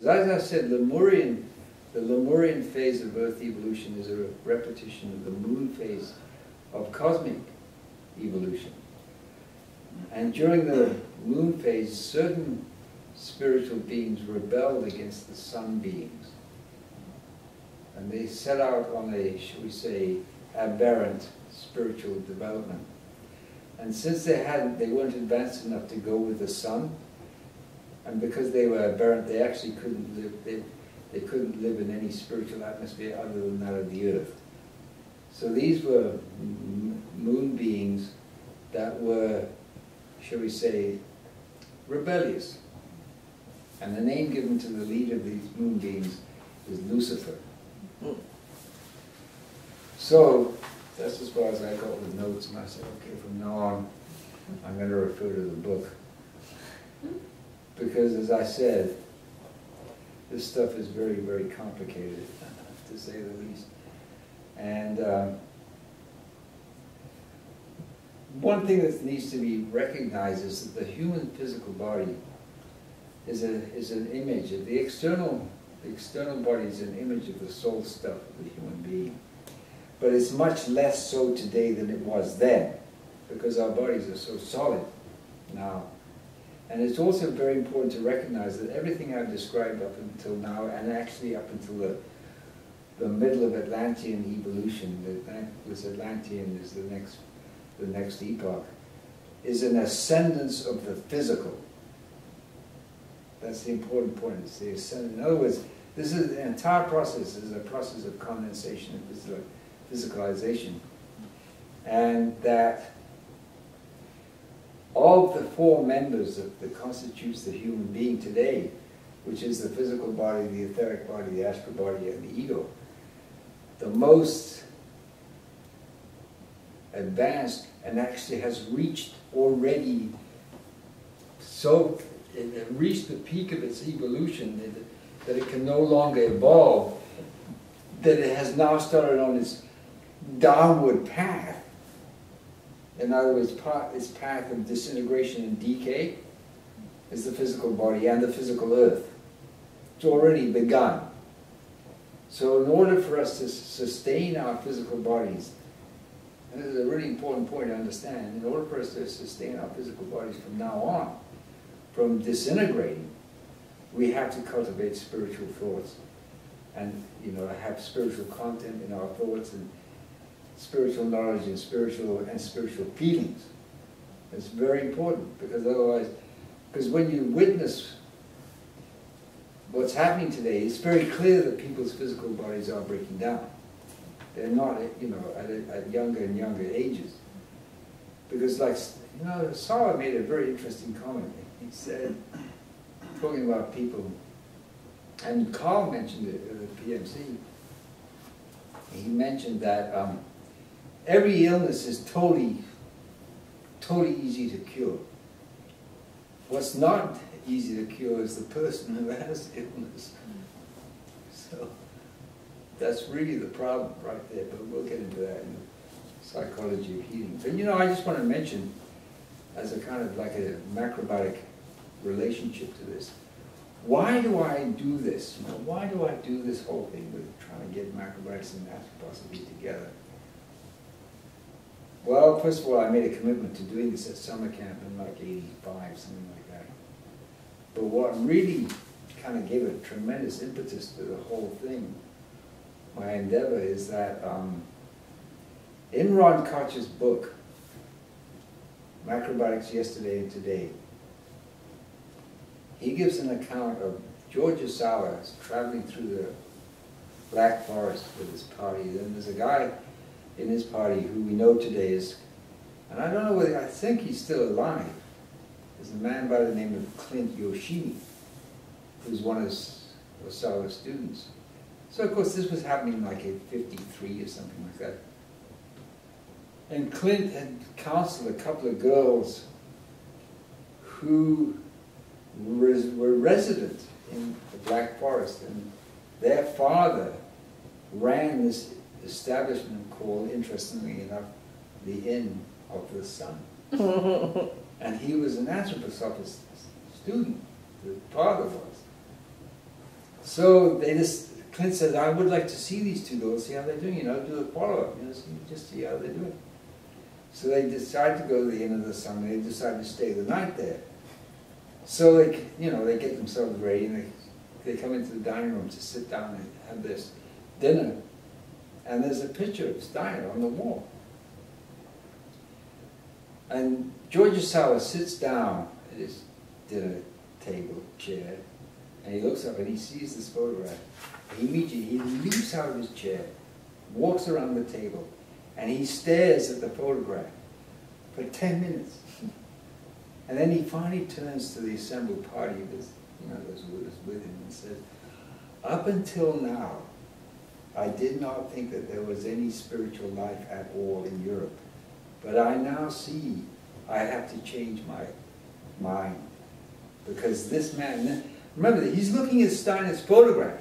As I said, the Lemurian phase of Earth evolution is a repetition of the moon phase of cosmic evolution. And during the moon phase, certain spiritual beings rebelled against the sun beings. And they set out on a, shall we say, aberrant spiritual development. And since they weren't advanced enough to go with the sun, and because they were aberrant, they actually couldn't live, they couldn't live in any spiritual atmosphere other than that of the earth. So these were moon beings that were, shall we say, rebellious. And the name given to the leader of these moon beings is Lucifer. So that's as far as I got with notes, and I said, okay, from now on, I'm going to refer to the book. Because, as I said, this stuff is very, very complicated, to say the least. And one thing that needs to be recognized is that the human physical body is an image. The external body is an image of the soul stuff of the human being. But it's much less so today than it was then, because our bodies are so solid now. And it's also very important to recognize that everything I've described up until now, and actually up until the middle of Atlantean evolution, this Atlantean is the next epoch, is an ascendance of the physical. That's the important point. It's the ascendance. In other words, this is the entire process is a process of condensation and physicalization, and that all of the four members that constitutes the human being today, which is the physical body, the etheric body, the astral body, and the ego, the most advanced and actually has reached already, so it reached the peak of its evolution that it can no longer evolve, that it has now started on its downward path. In other words, its path of disintegration and decay is the physical body and the physical earth. It's already begun. So in order for us to sustain our physical bodies, and this is a really important point to understand, in order for us to sustain our physical bodies from now on, from disintegrating, we have to cultivate spiritual thoughts and, have spiritual content in our thoughts and spiritual knowledge and spiritual feelings. It's very important, because otherwise, because when you witness what's happening today, it's very clear that people's physical bodies are breaking down. They're not, at younger and younger ages. Because Sawa made a very interesting comment. He said, talking about people, and Carl mentioned it at the PMC, he mentioned that every illness is totally easy to cure. What's not easy to cure is the person who has illness. So that's really the problem right there, but we'll get into that in the psychology of healing. But I just want to mention, as a kind of like a macrobiotic relationship to this, why do I do this? Why do I do this whole thing with trying to get macrobiotics and naturopathology together? Well, first of all, I made a commitment to doing this at summer camp in like 85, something like that. But what really kind of gave a tremendous impetus to the whole thing, my endeavor, is that in Ron Koch's book, Macrobiotics Yesterday and Today, he gives an account of George Osawa traveling through the Black Forest with his party. Then there's a guy in his party who we know today is, and I don't know whether, I think he's still alive. There's a man by the name of Clint Yoshimi, who's one of Osawa's students. So of course this was happening like in 53 or something like that. And Clint had counseled a couple of girls who were resident in the Black Forest, and their father ran this establishment called, interestingly enough, the Inn of the Sun. And he was an anthroposophist student, the father was. So Clint said, I would like to see these two girls, see how they're doing, do a follow-up, just see how they're doing. So they decide to go to the Inn of the Sun, they decide to stay the night there. So they get themselves ready, and they come into the dining room to sit down and have this dinner. And there's a picture of Steiner on the wall. And George Sauer sits down at his dinner table, chair, and he looks up and he sees this photograph. He leaps out of his chair, walks around the table, and he stares at the photograph for 10 minutes. And then he finally turns to the assembled party with, those with him and says, up until now, I did not think that there was any spiritual life at all in Europe. But I now see I have to change my mind. Because this man, remember, he's looking at Steiner's photograph.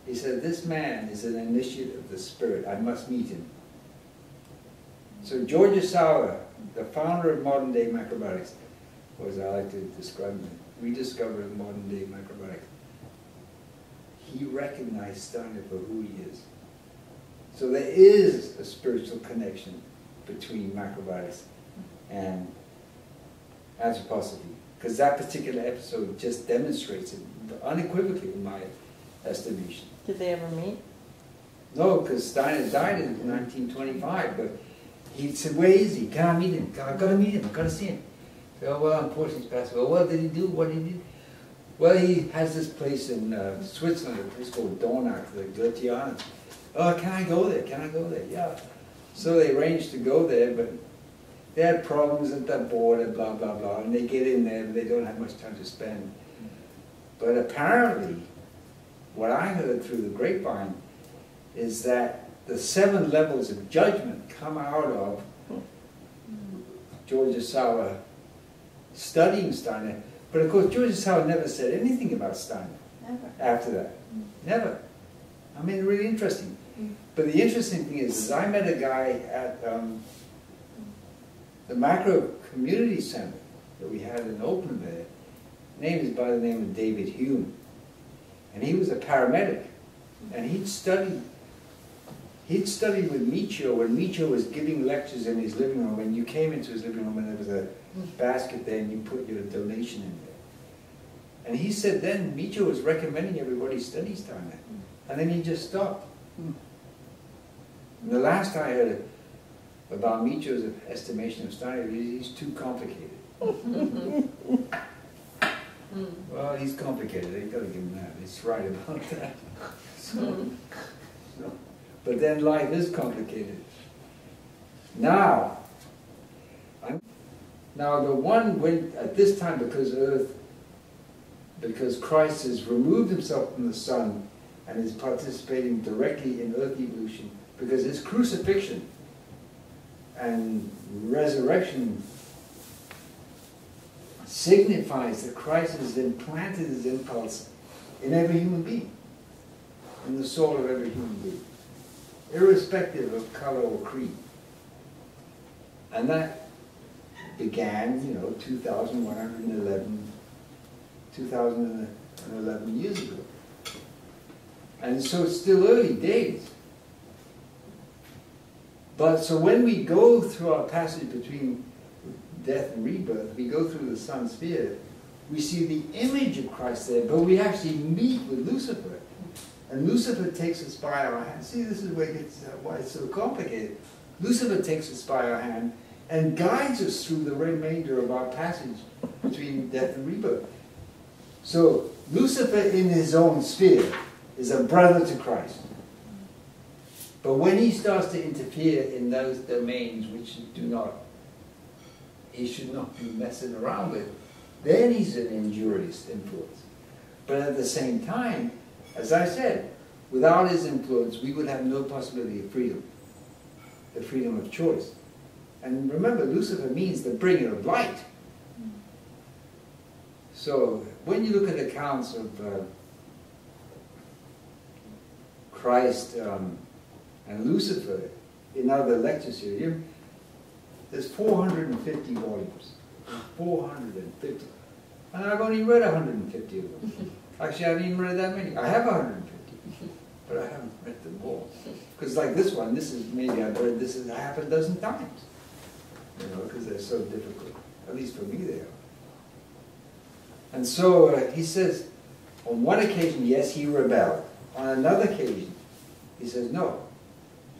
He said, this man is an initiate of the spirit. I must meet him. So George Sauer, the founder of modern day macrobiotics, or as I like to describe him, rediscoverer of modern day macrobiotics, he recognized Steiner for who he is. So there is a spiritual connection between macrobiotics and anthroposophy, because that particular episode just demonstrates it unequivocally in my estimation. Did they ever meet? No, because Steiner died in 1925, but he said, where is he? Can I meet him? I've got to meet him, I've got to see him. So, well, unfortunately he's passed away. Well, what did he do? What did he do? Well, he has this place in Switzerland, a place called Dornach, the Goetheaner. Oh, can I go there? Can I go there? Yeah. So they arranged to go there, but they had problems at the border, blah, blah, blah, and they get in there, but they don't have much time to spend. But apparently, what I heard through the grapevine is that the 7 levels of judgment come out of George Sauer studying Steiner. But of course, George Sauer never said anything about Steiner after that. Never. I mean, really interesting. But the interesting thing is I met a guy at the Macro Community Center that we had in Oakland there. His name is by the name of David Hume. And he was a paramedic. And he'd studied with Michio when Michio was giving lectures in his living room, and you came into his living room and there was a basket there and you put your donation in there. And he said then Michio was recommending everybody study Steiner. And then he just stopped. And the last I heard about Michio's estimation of Steiner, he's too complicated. Well, he's complicated. They've got to give him that. He's right about that. So, but then life is complicated. Now the one went at this time because Christ has removed himself from the sun and is participating directly in earth evolution, because his crucifixion and resurrection signifies that Christ has implanted his impulse in every human being, in the soul of every human being, irrespective of color or creed. And that began, 2,111 years ago. And so it's still early days. But so when we go through our passage between death and rebirth, we go through the sun sphere, we see the image of Christ there, but we actually meet with Lucifer. And Lucifer takes us by our hand. See, this is where it gets, why it's so complicated. Lucifer takes us by our hand and guides us through the remainder of our passage between death and rebirth. So Lucifer in his own sphere is a brother to Christ. But when he starts to interfere in those domains which he should not be messing around with, then he's an injurious influence. But at the same time, as I said, without his influence, we would have no possibility of freedom, the freedom of choice. And remember, Lucifer means the bringer of light. So when you look at accounts of Christ and Lucifer in other lectures here, there's 450 volumes. 450. And I've only read 150 of them. Actually, I haven't even read that many. I have 150, but I haven't read them all. Because like this one, this is maybe I've read this a half a dozen times. You know, because they're so difficult. At least for me they are. And so he says, on one occasion, yes, he rebelled. On another occasion, he says, no.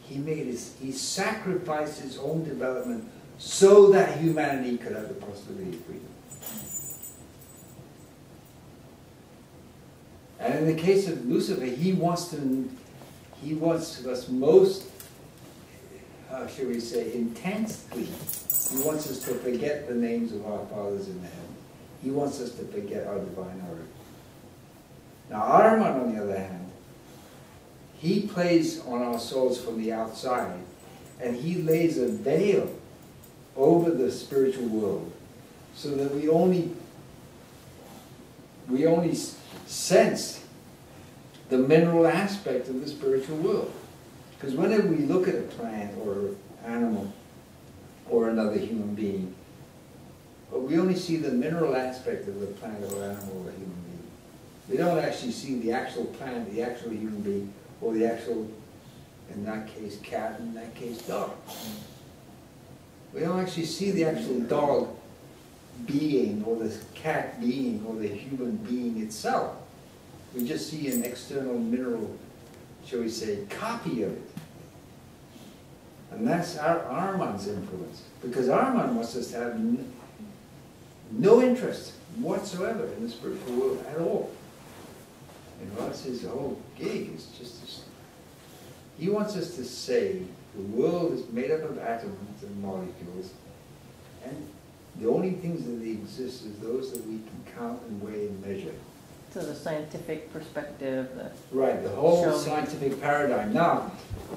He sacrificed his own development so that humanity could have the possibility of freedom. And in the case of Lucifer, he wants us most, how shall we say, intensely. He wants us to forget the names of our fathers in heaven. He wants us to forget our divine origin. Now, Ahriman, on the other hand, he plays on our souls from the outside, and he lays a veil over the spiritual world, so that we only sense the mineral aspect of the spiritual world. Because whenever we look at a plant or an animal or another human being, we only see the mineral aspect of the plant or animal or human being. We don't actually see the actual plant, the actual human being, or the actual, in that case, cat, in that case, dog. We don't actually see the actual dog being, or the cat being, or the human being itself. We just see an external mineral, shall we say, copy of it. And that's Ahriman's influence. Because Ahriman wants us to have no interest whatsoever in the spiritual world at all. You know, that's his whole gig. It's just this. He wants us to say the world is made up of atoms and molecules, and the only things that exist is those that we can count and weigh and measure. So the scientific perspective. Right, the whole scientific paradigm. Now,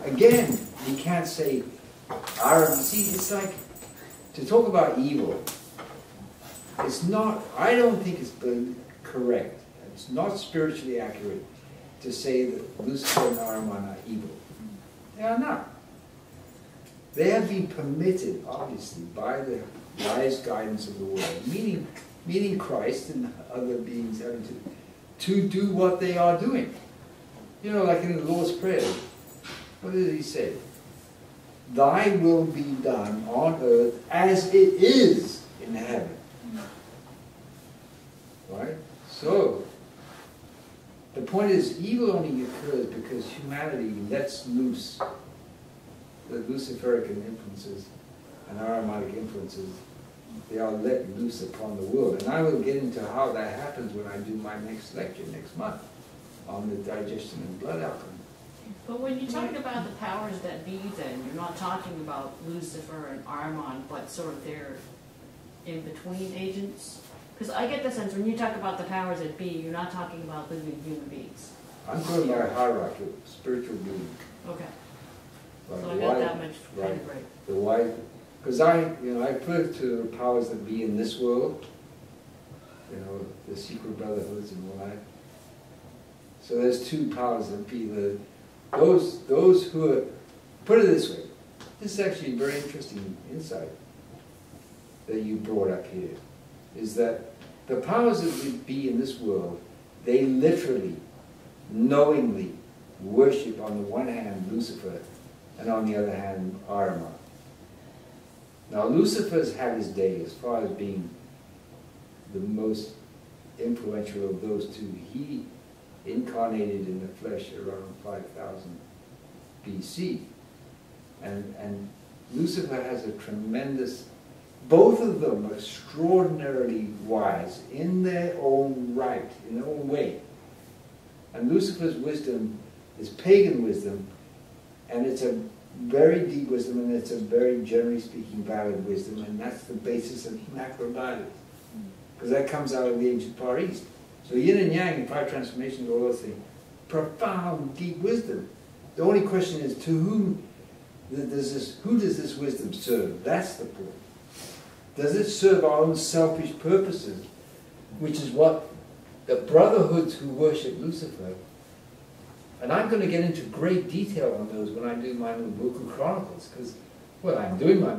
again, you can't say, see, it's like, to talk about evil, it's not, I don't think it's been correct. It's not spiritually accurate to say that Lucifer and Ahriman are evil. They are not. They have been permitted, obviously, by the wise guidance of the world, meaning Christ and other beings to do what they are doing. You know, like in the Lord's Prayer, what did he say? Thy will be done on earth as it is in heaven. Right? So, the point is, evil only occurs because humanity lets loose the Luciferic influences and Ahrimanic influences. They are let loose upon the world. And I will get into how that happens when I do my next lecture next month on the digestion and blood alchemy. But when you're talking about the powers that be, then, you're not talking about Lucifer and Ahriman, but sort of their in-between agents? Because I get the sense when you talk about the powers that be, you're not talking about living human beings. I'm talking about hierarchy, spiritual being. Okay. Right. So I got that much kind of right. The wise, because I refer to the powers that be in this world, the secret brotherhoods and all that. So there's two powers that be. Those who are, put it this way, this is actually a very interesting insight that you brought up here, is that the powers that be in this world, they literally, knowingly worship on the one hand Lucifer and on the other hand Ahriman. Now Lucifer's had his day as far as being the most influential of those two. He incarnated in the flesh around 5000 BC. And Lucifer has a tremendous, both of them are extraordinarily wise in their own right, in their own way. And Lucifer's wisdom is pagan wisdom, and it's a very deep wisdom, and it's a very, generally speaking, valid wisdom, and that's the basis of macrobiotics. Because that comes out of the ancient Far East. So yin and yang and five transformations, all those things, profound, deep wisdom. The only question is, to whom does this wisdom serve? That's the point. Does it serve our own selfish purposes, which is what the brotherhoods who worship Lucifer, and I'm going to get into great detail on those when I do my Book of Chronicles, because, well, I'm doing my